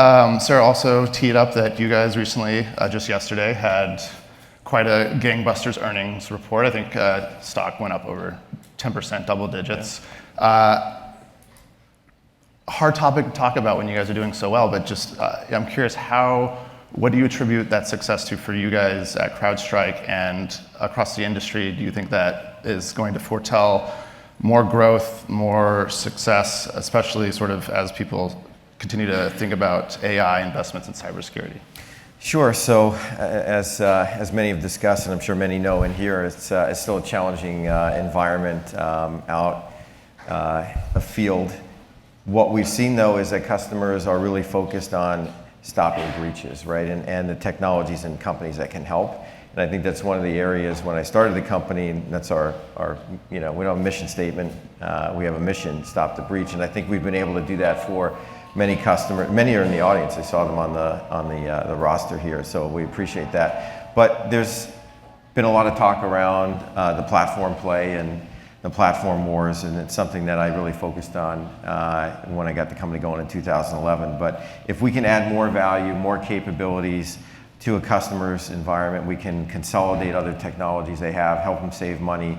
Sarah also teed up that you guys recently, just yesterday, had quite a gangbusters earnings report. I think stock went up over 10%, double digits. Yeah. Hard topic to talk about when you guys are doing so well, but just I'm curious, what do you attribute that success to for you guys at CrowdStrike and across the industry? Do you think that is going to foretell more growth, more success, especially sort of as people continue to think about AI investments in cybersecurity? Sure. So as many have discussed, and I'm sure many know in here, it's still a challenging environment out afield. What we've seen, though, is that customers are really focused on stopping breaches, right? And the technologies and companies that can help. And I think that's one of the areas when I started the company, and that's our we don't have a mission statement, we have a mission, stop the breach. And I think we've been able to do that for many customers. Many are in the audience. I saw them on the roster here, so we appreciate that. But there's been a lot of talk around the platform play and the platform wars, and it's something that I really focused on when I got the company going in 2011. But if we can add more value, more capabilities to a customer's environment, we can consolidate other technologies they have, help them save money,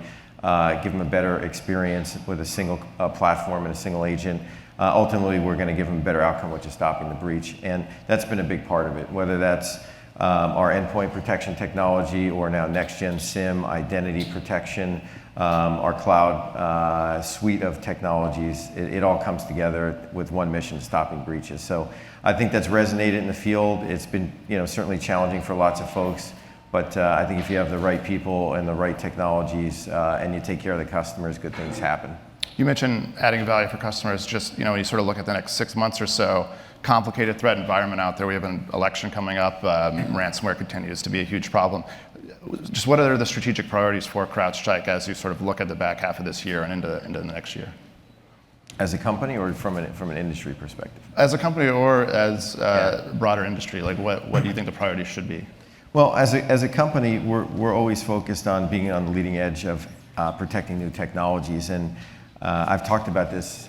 give them a better experience with a single platform and a single agent. Ultimately, we're going to give them a better outcome, which is stopping the breach. And that's been a big part of it, whether that's our endpoint protection technology or now next-gen SIEM, identity protection, our cloud suite of technologies. It all comes together with one mission, stopping breaches. So I think that's resonated in the field. It's been certainly challenging for lots of folks, but I think if you have the right people and the right technologies and you take care of the customers, good things happen. You mentioned adding value for customers. Just when you sort of look at the next 6 months or so, complicated threat environment out there. We have an election coming up. Ransomware continues to be a huge problem. Just what are the strategic priorities for CrowdStrike as you sort of look at the back half of this year and into the next year? As a company or from an industry perspective? As a company or as broader industry, like what do you think the priorities should be? Well, as a company, we're always focused on being on the leading edge of protecting new technologies. And I've talked about this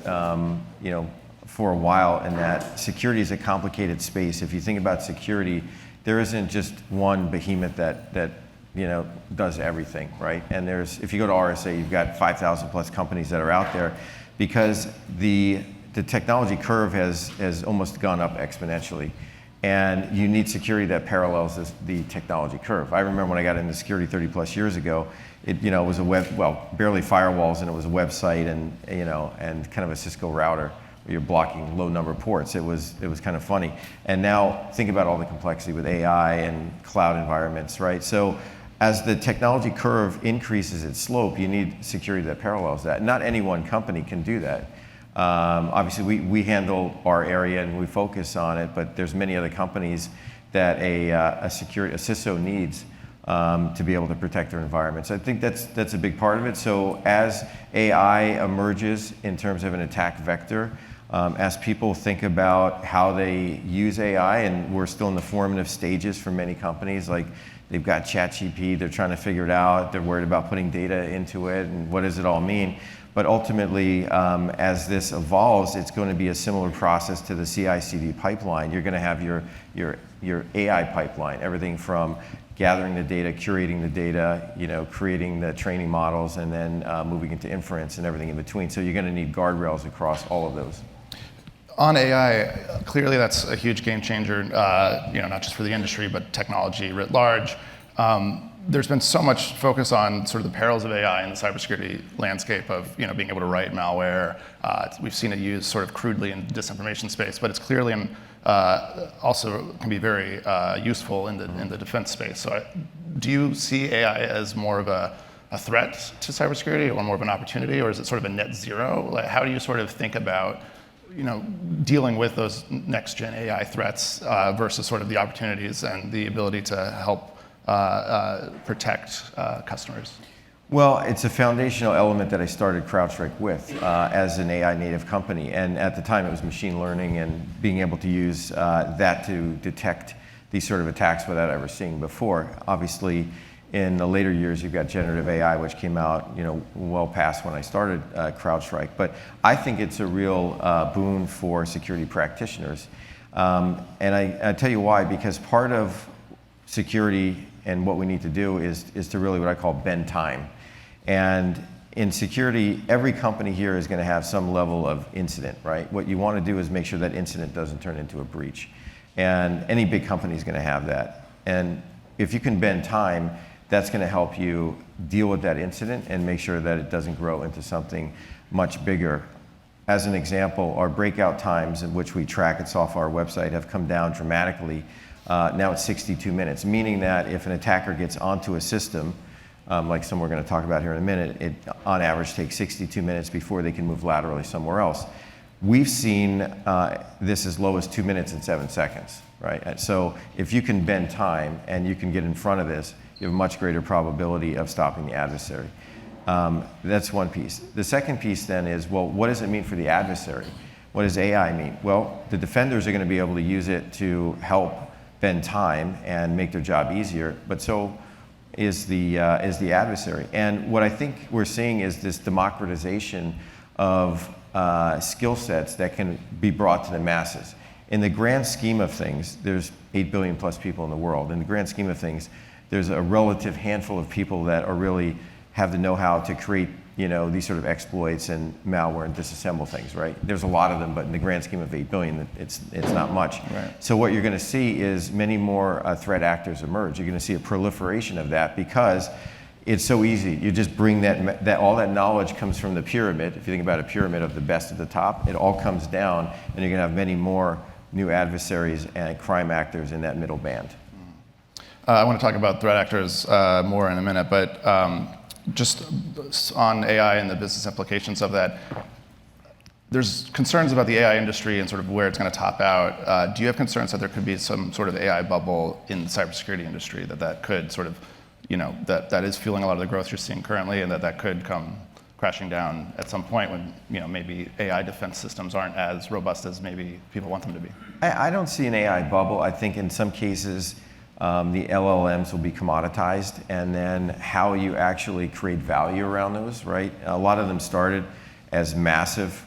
for a while, in that security is a complicated space. If you think about security, there isn't just one behemoth that does everything, right? And if you go to RSA, you've got 5,000 plus companies that are out there, because the technology curve has almost gone up exponentially. And you need security that parallels the technology curve. I remember when I got into security 30 plus years ago, it was barely firewalls, and it was a website and kind of a Cisco router where you're blocking low number ports. It was kind of funny. And now think about all the complexity with AI and cloud environments, right? So as the technology curve increases its slope, you need security that parallels that. Not any one company can do that. Obviously, we handle our area and we focus on it, but there's many other companies that a CISO needs to be able to protect their environment. So I think that's a big part of it. So as AI emerges in terms of an attack vector, as people think about how they use AI, and we're still in the formative stages for many companies, like they've got ChatGPT, they're trying to figure it out, they're worried about putting data into it, and what does it all mean? But ultimately, as this evolves, it's going to be a similar process to the CI/CD pipeline. You're going to have your AI pipeline, everything from gathering the data, curating the data, creating the training models, and then moving into inference and everything in between. So you're going to need guardrails across all of those. On AI, clearly that's a huge game changer, not just for the industry, but technology writ large. There's been so much focus on sort of the perils of AI in the cybersecurity landscape of being able to write malware. We've seen it used sort of crudely in the disinformation space, but it's clearly also can be very useful in the defense space. So do you see AI as more of a threat to cybersecurity or more of an opportunity, or is it sort of a net zero? Like, how do you sort of think about dealing with those next-gen AI threats versus sort of the opportunities and the ability to help protect customers? Well, it's a foundational element that I started CrowdStrike with as an AI native company. And at the time, it was machine learning and being able to use that to detect these sort of attacks without ever seeing before. Obviously, in the later years, you've got generative AI, which came out well past when I started CrowdStrike. But I think it's a real boon for security practitioners. And I tell you why, because part of security and what we need to do is to really what I call bend time. And in security, every company here is going to have some level of incident, right? What you want to do is make sure that incident doesn't turn into a breach. And any big company is going to have that. And if you can bend time, that's going to help you deal with that incident and make sure that it doesn't grow into something much bigger. As an example, our breakout times in which we track it's off our website have come down dramatically. Now it's 62 minutes, meaning that if an attacker gets onto a system, like some we're going to talk about here in a minute, it on average takes 62 minutes before they can move laterally somewhere else. We've seen this as low as 2 minutes and 7 seconds, right? And so if you can bend time and you can get in front of this, you have a much greater probability of stopping the adversary. That's one piece. The second piece then is, well, what does it mean for the adversary? What does AI mean? Well, the defenders are going to be able to use it to help bend time and make their job easier, but so is the adversary. And what I think we're seeing is this democratization of skill sets that can be brought to the masses. In the grand scheme of things, there's 8 billion plus people in the world. In the grand scheme of things, there's a relative handful of people that are really have the know-how to create, these sort of exploits and malware and disassemble things, right? There's a lot of them, but in the grand scheme of 8 billion, it's not much. Right. So what you're going to see is many more threat actors emerge. You're going to see a proliferation of that because it's so easy. You just bring that all that knowledge comes from the pyramid. If you think about a pyramid of the best at the top, it all comes down, and you're going to have many more new adversaries and crime actors in that middle band. I want to talk about threat actors more in a minute, but just on AI and the business implications of that, there's concerns about the AI industry and sort of where it's going to top out. Do you have concerns that there could be some sort of AI bubble in the cybersecurity industry that could sort of, that is fueling a lot of the growth you're seeing currently, and that could come crashing down at some point when, maybe AI defense systems aren't as robust as maybe people want them to be? I don't see an AI bubble. I think in some cases, the LLMs will be commoditized, and then how you actually create value around those, right? A lot of them started as massive,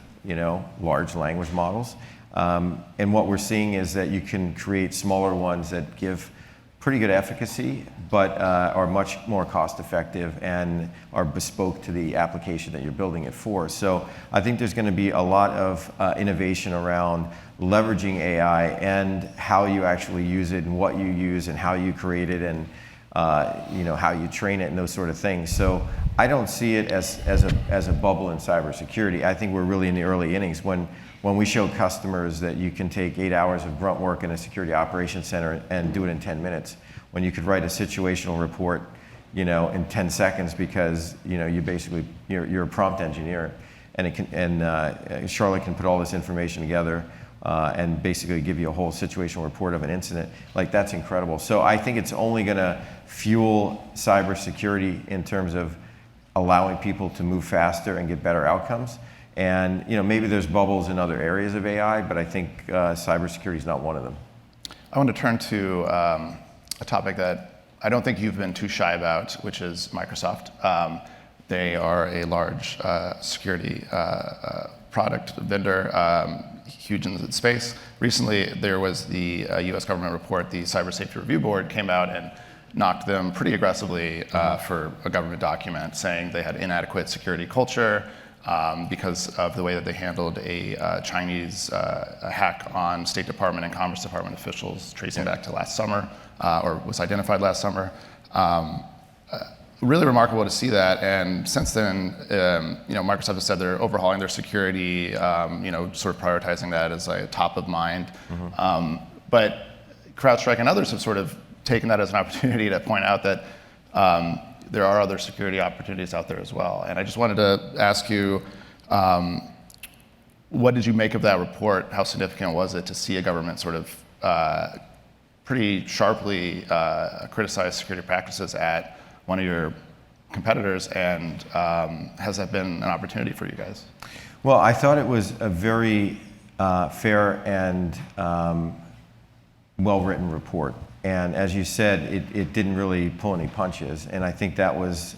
large language models. And what we're seeing is that you can create smaller ones that give pretty good efficacy, but are much more cost effective and are bespoke to the application that you're building it for. So I think there's going to be a lot of innovation around leveraging AI and how you actually use it and what you use and how you create it and how you train it and those sort of things. So I don't see it as a bubble in cybersecurity. I think we're really in the early innings when we show customers that you can take 8 hours of grunt work in a security operations center and do it in 10 minutes, when you could write a situational report, in 10 seconds because you're a prompt engineer, and Charlotte can put all this information together and basically give you a whole situational report of an incident. Like, that's incredible. So I think it's only going to fuel cybersecurity in terms of allowing people to move faster and get better outcomes. And maybe there's bubbles in other areas of AI, but I think cybersecurity is not one of them. I want to turn to a topic that I don't think you've been too shy about, which is Microsoft. They are a large security product vendor, huge in the space. Recently, there was the US government report, the Cybersecurity Review Board came out and knocked them pretty aggressively for a government document saying they had inadequate security culture because of the way that they handled a Chinese hack on State Department and Commerce Department officials tracing back to last summer, or was identified last summer. Really remarkable to see that, and since then, Microsoft has said they're overhauling their security, sort of prioritizing that as like top of mind. But CrowdStrike and others have sort of taken that as an opportunity to point out that there are other security opportunities out there as well. And I just wanted to ask you, what did you make of that report? How significant was it to see a government sort of pretty sharply criticize security practices at one of your competitors, and has that been an opportunity for you guys? Well, I thought it was a very fair and well-written report. And as you said, it didn't really pull any punches. And I think that was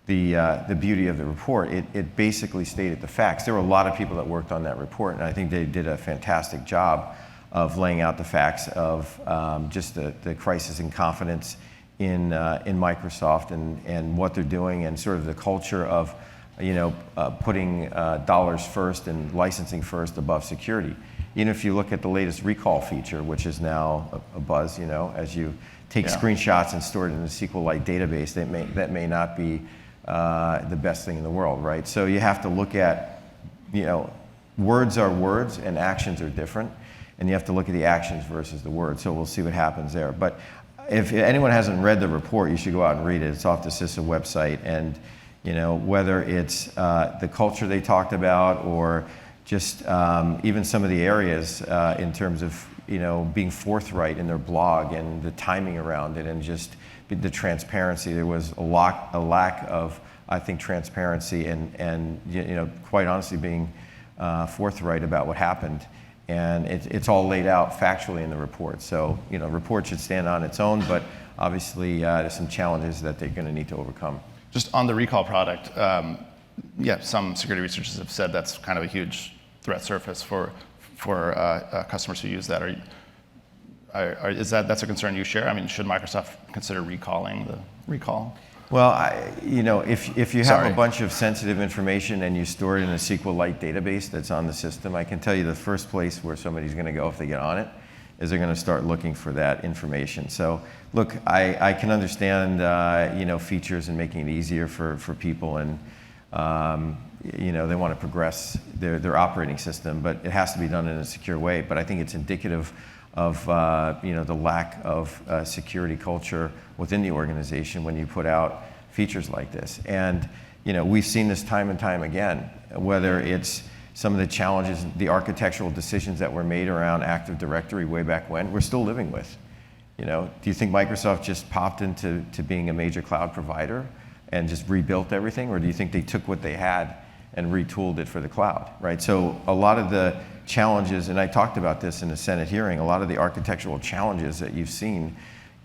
the beauty of the report. It basically stated the facts. There were a lot of people that worked on that report, and I think they did a fantastic job of laying out the facts of just the crisis in confidence in Microsoft and what they're doing, and sort of the culture of putting dollars first and licensing first above security. Even if you look at the latest recall feature, which is now a buzz, as you take screenshots and store it in a SQLite database, that may not be the best thing in the world, right? So you have to look at, words are words and actions are different, and you have to look at the actions versus the words. So we'll see what happens there. But if anyone hasn't read the report, you should go out and read it. It's off the CISA website, and whether it's the culture they talked about, or just even some of the areas in terms of being forthright in their blog and the timing around it, and just the transparency. There was a lack of, I think, transparency and quite honestly being forthright about what happened. And it's all laid out factually in the report. So report should stand on its own, but obviously there's some challenges that they're going to need to overcome. Just on the recall product, some security researchers have said that's kind of a huge threat surface for customers who use that. That's a concern you share? I mean, should Microsoft consider recalling the recall? Well, if you have a bunch of sensitive information and you store it in a SQLite database that's on the system, I can tell you the first place where somebody's going to go if they get on it is they're going to start looking for that information. So, look, I can understand features and making it easier for people, and they want to progress their operating system, but it has to be done in a secure way. But I think it's indicative of the lack of security culture within the organization when you put out features like this. And we've seen this time and time again, whether it's some of the challenges, the architectural decisions that were made around Active Directory way back when, we're still living with. Do you think Microsoft just popped into being a major cloud provider and just rebuilt everything, or do you think they took what they had and retooled it for the cloud, right? So a lot of the challenges, and I talked about this in the Senate hearing, a lot of the architectural challenges that you've seen,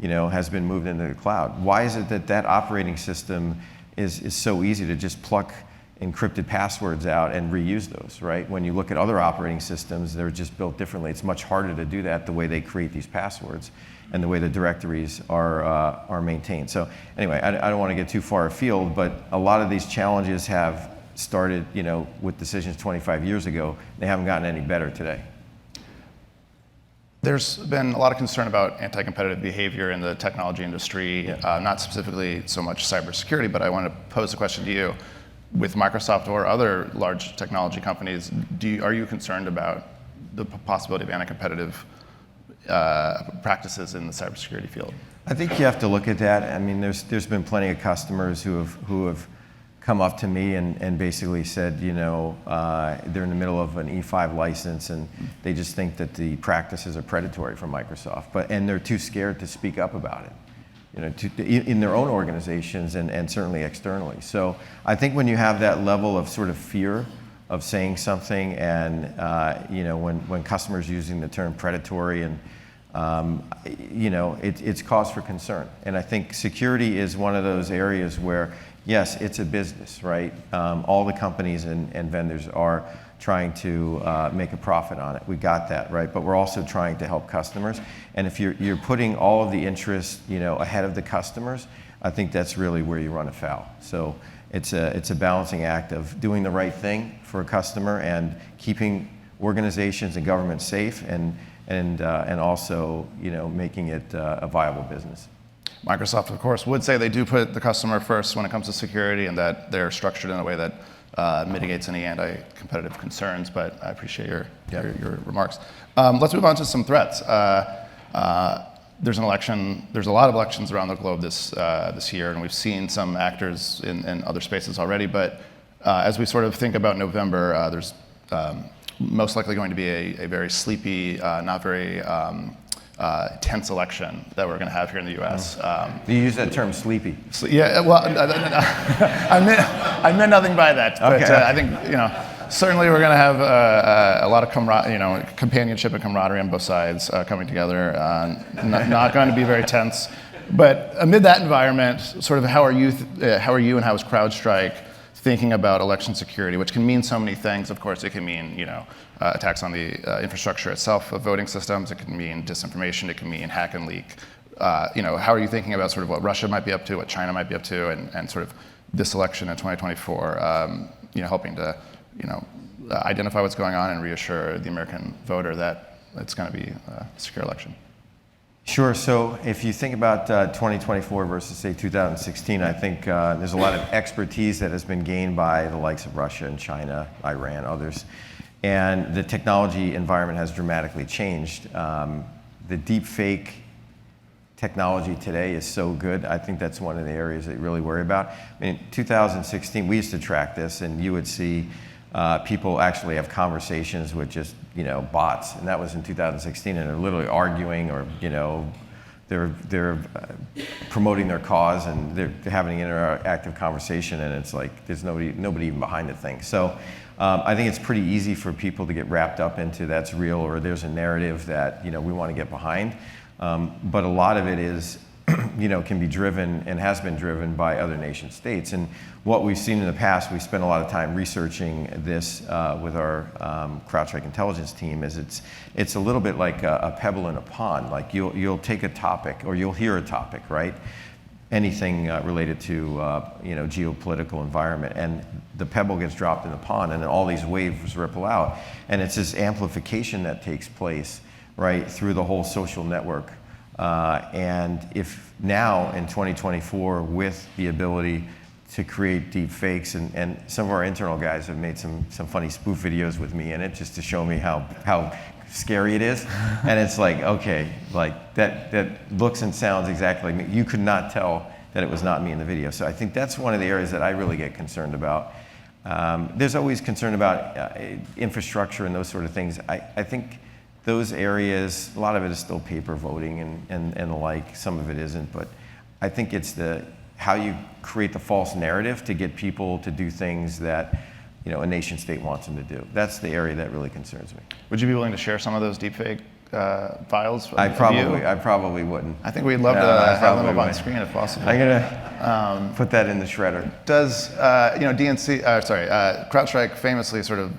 has been moved into the cloud. Why is it that operating system is so easy to just pluck encrypted passwords out and reuse those, right? When you look at other operating systems, they're just built differently. It's much harder to do that the way they create these passwords and the way the directories are maintained. So anyway, I don't want to get too far afield, but a lot of these challenges have started, with decisions 25 years ago. They haven't gotten any better today. There's been a lot of concern about anti-competitive behavior in the technology industry, not specifically so much cybersecurity, but I want to pose a question to you. With Microsoft or other large technology companies, are you concerned about the possibility of anti-competitive practices in the cybersecurity field? I think you have to look at that. I mean, there's been plenty of customers who have come up to me and basically said, they're in the middle of an E5 license and they just think that the practices are predatory from Microsoft, and they're too scared to speak up about it, in their own organizations and certainly externally. So I think when you have that level of sort of fear of saying something, and when customers using the term predatory, and it's cause for concern. And I think security is one of those areas where, yes, it's a business, right? All the companies and vendors are trying to make a profit on it. We got that, right? But we're also trying to help customers. And if you're putting all of the interests, ahead of the customers, I think that's really where you run afoul. So it's a balancing act of doing the right thing for a customer and keeping organizations and governments safe, and also making it a viable business. Microsoft, of course, would say they do put the customer first when it comes to security, and that they're structured in a way that mitigates any anti-competitive concerns, but I appreciate your remarks. Let's move on to some threats. There's an election. There's a lot of elections around the globe this year, and we've seen some actors in other spaces already, but as we sort of think about November, there's most likely going to be a very sleepy, not very tense election that we're going to have here in the U.S. You use that term, sleepy. Yeah, well, I meant nothing by that. But okay. I think certainly we're going to have a lot of companionship and camaraderie on both sides coming together. Not going to be very tense. But amid that environment, sort of how are you and how is CrowdStrike thinking about election security, which can mean so many things. Of course, it can mean attacks on the infrastructure itself of voting systems. It can mean disinformation. It can mean hack and leak. How are you thinking about sort of what Russia might be up to, what China might be up to, and sort of this election in 2024, helping to identify what's going on and reassure the American voter that it's going to be a secure election? Sure. So if you think about 2024 versus, say, 2016, I think there's a lot of expertise that has been gained by the likes of Russia and China, Iran, others. And the technology environment has dramatically changed. The deep fake technology today is so good. I think that's one of the areas that you really worry about. I mean, in 2016, we used to track this, and you would see people actually have conversations with just bots, and that was in 2016, and they're literally arguing, or they're promoting their cause, and they're having an interactive conversation, and it's like there's nobody even behind the thing. So I think it's pretty easy for people to get wrapped up into that's real, or there's a narrative that we want to get behind. But a lot of it is can be driven and has been driven by other nation states. And what we've seen in the past, we spent a lot of time researching this with our CrowdStrike intelligence team, is it's a little bit like a pebble in a pond. Like you'll take a topic, or you'll hear a topic, right? Anything related to geopolitical environment, and the pebble gets dropped in the pond, and then all these waves ripple out, and it's this amplification that takes place, right, through the whole social network. And if now in 2024, with the ability to create deep fakes, and some of our internal guys have made some funny spoof videos with me in it, just to show me how scary it is. And it's like, okay, like that looks and sounds exactly like me. You could not tell that it was not me in the video. So I think that's one of the areas that I really get concerned about. There's always concern about infrastructure and those sort of things. I think those areas, a lot of it is still paper voting and the like. Some of it isn't, but I think it's how you create the false narrative to get people to do things that a nation state wants them to do. That's the area that really concerns me. Would you be willing to share some of those deepfake files? I probably wouldn't. I think we'd love to have them up on the screen if possible. I'm gonna put that in the shredder. Does CrowdStrike famously sort of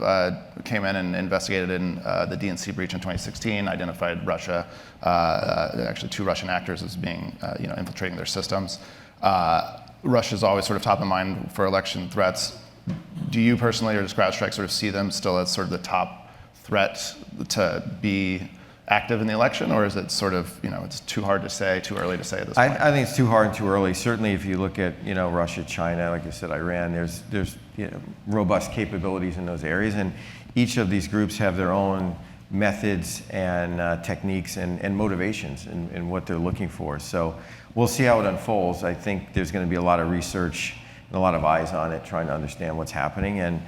came in and investigated in the DNC breach in 2016, identified Russia, actually 2 Russian actors as being infiltrating their systems. Russia's always sort of top of mind for election threats. Do you personally, or does CrowdStrike sort of see them still as sort of the top threat to be active in the election, or is it sort of, it's too hard to say, too early to say at this point? I think it's too hard and too early. Certainly if you look at, Russia, China, like I said, Iran, there's robust capabilities in those areas, and each of these groups have their own methods and techniques and motivations in what they're looking for. So we'll see how it unfolds. I think there's going to be a lot of research and a lot of eyes on it, trying to understand what's happening. And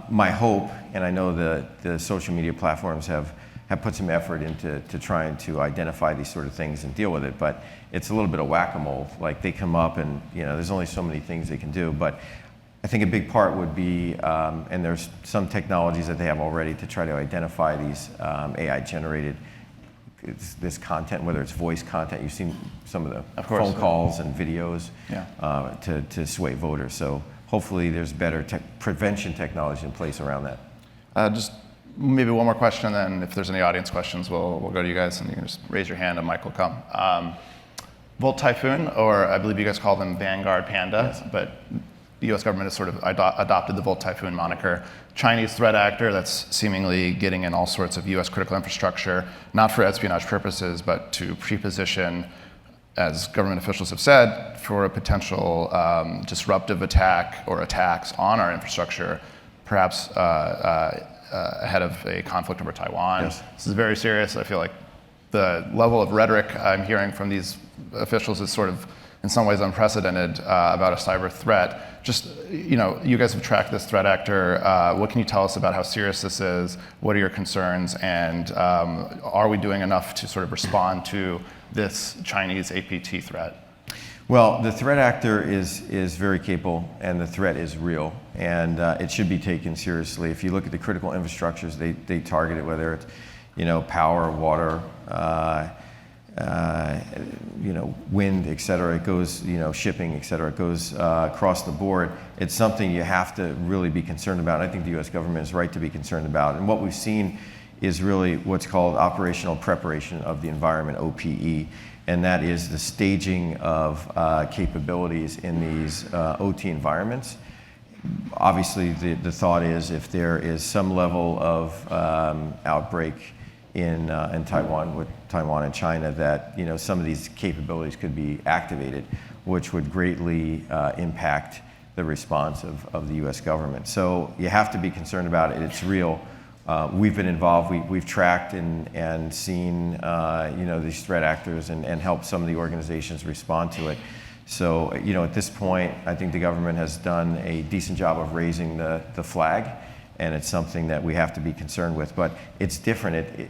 my hope, and I know the social media platforms have put some effort into trying to identify these sort of things and deal with it, but it's a little bit of whack-a-mole. Like they come up and there's only so many things they can do. But I think a big part would be, and there's some technologies that they have already to try to identify these AI-generated this content, whether it's voice content. You've seen some of the phone calls and videos to sway voters. So hopefully there's better prevention technology in place around that. Just maybe one more question, and then if there's any audience questions, we'll go to you guys, and you can just raise your hand and Mike will come. Volt Typhoon, or I believe you guys call them Vanguard Panda, yes. But the U.S. government has sort of adopted the Volt Typhoon moniker. Chinese threat actor that's seemingly getting in all sorts of U.S. critical infrastructure, not for espionage purposes, but to pre-position, as government officials have said, for a potential disruptive attack or attacks on our infrastructure, perhaps ahead of a conflict over Taiwan. Yes. This is very serious. I feel like the level of rhetoric I'm hearing from these officials is sort of, in some ways, unprecedented about a cyber threat. Just, you guys have tracked this threat actor. What can you tell us about how serious this is? What are your concerns? And are we doing enough to sort of respond to this Chinese APT threat? Well, the threat actor is very capable, and the threat is real, and it should be taken seriously. If you look at the critical infrastructures they targeted, whether it's power, water, wind, et cetera. It goes, shipping, et cetera. It goes across the board. It's something you have to really be concerned about. I think the U.S. government is right to be concerned about. And what we've seen is really what's called operational preparation of the environment, OPE. And that is the staging of capabilities in these OT environments. Obviously, the thought is if there is some level of outbreak in Taiwan, with Taiwan and China, that some of these capabilities could be activated, which would greatly impact the response of the U.S. government. So you have to be concerned about it. It's real. We've been involved. We've tracked and seen these threat actors and helped some of the organizations respond to it. So at this point, I think the government has done a decent job of raising the flag, and it's something that we have to be concerned with. But it's different.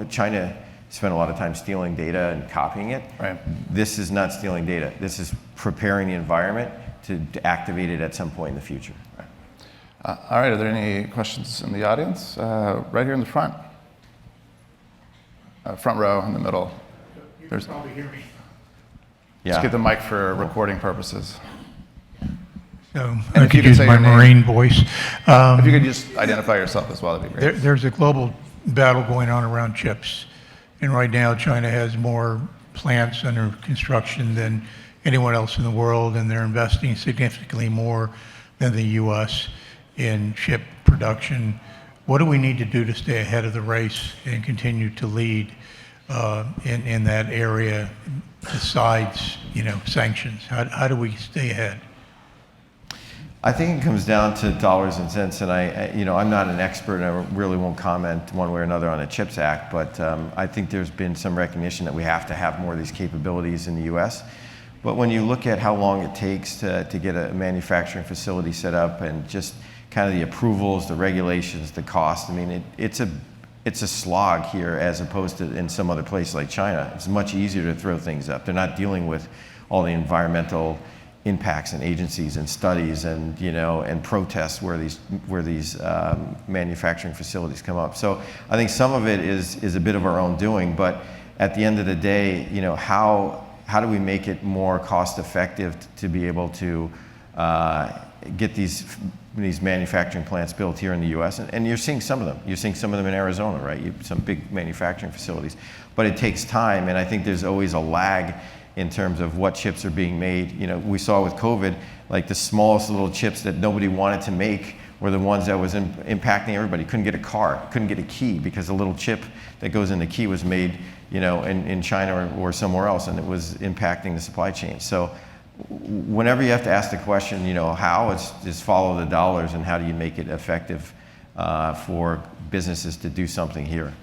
China spent a lot of time stealing data and copying it. Right. This is not stealing data. This is preparing the environment to activate it at some point in the future. Right. All right, are there any questions in the audience? Right here in the front. Front row in the middle. You can probably hear me. Just get the mic for recording purposes. So And I could use my Marine voice. If you could just identify yourself as well, that'd be great. There's a global battle going on around chips. And right now, China has more plants under construction than anyone else in the world, and they're investing significantly more than the U.S. in chip production. What do we need to do to stay ahead of the race and continue to lead in that area besides, sanctions? How do we stay ahead? I think it comes down to dollars and cents, and I'm not an expert, and I really won't comment one way or another on the CHIPS Act, but I think there's been some recognition that we have to have more of these capabilities in the U.S. But when you look at how long it takes to get a manufacturing facility set up, and just kind of the approvals, the regulations, the cost, I mean, it's a slog here as opposed to in some other place like China. It's much easier to throw things up. They're not dealing with all the environmental impacts and agencies and studies and and protests where these manufacturing facilities come up. So I think some of it is a bit of our own doing, but at the end of the day, how do we make it more cost effective to be able to get these manufacturing plants built here in the U.S. and you're seeing some of them. You're seeing some of them in Arizona, right? Some big manufacturing facilities, but it takes time, and I think there's always a lag in terms of what chips are being made. We saw with COVID, like the smallest little chips that nobody wanted to make were the ones that was impacting everybody. Couldn't get a car, couldn't get a key because the little chip that goes in the key was made, in China or somewhere else, and it was impacting the supply chain. So whenever you have to ask the question, how, it's just follow the dollars, and how do you make it effective for businesses to do something here.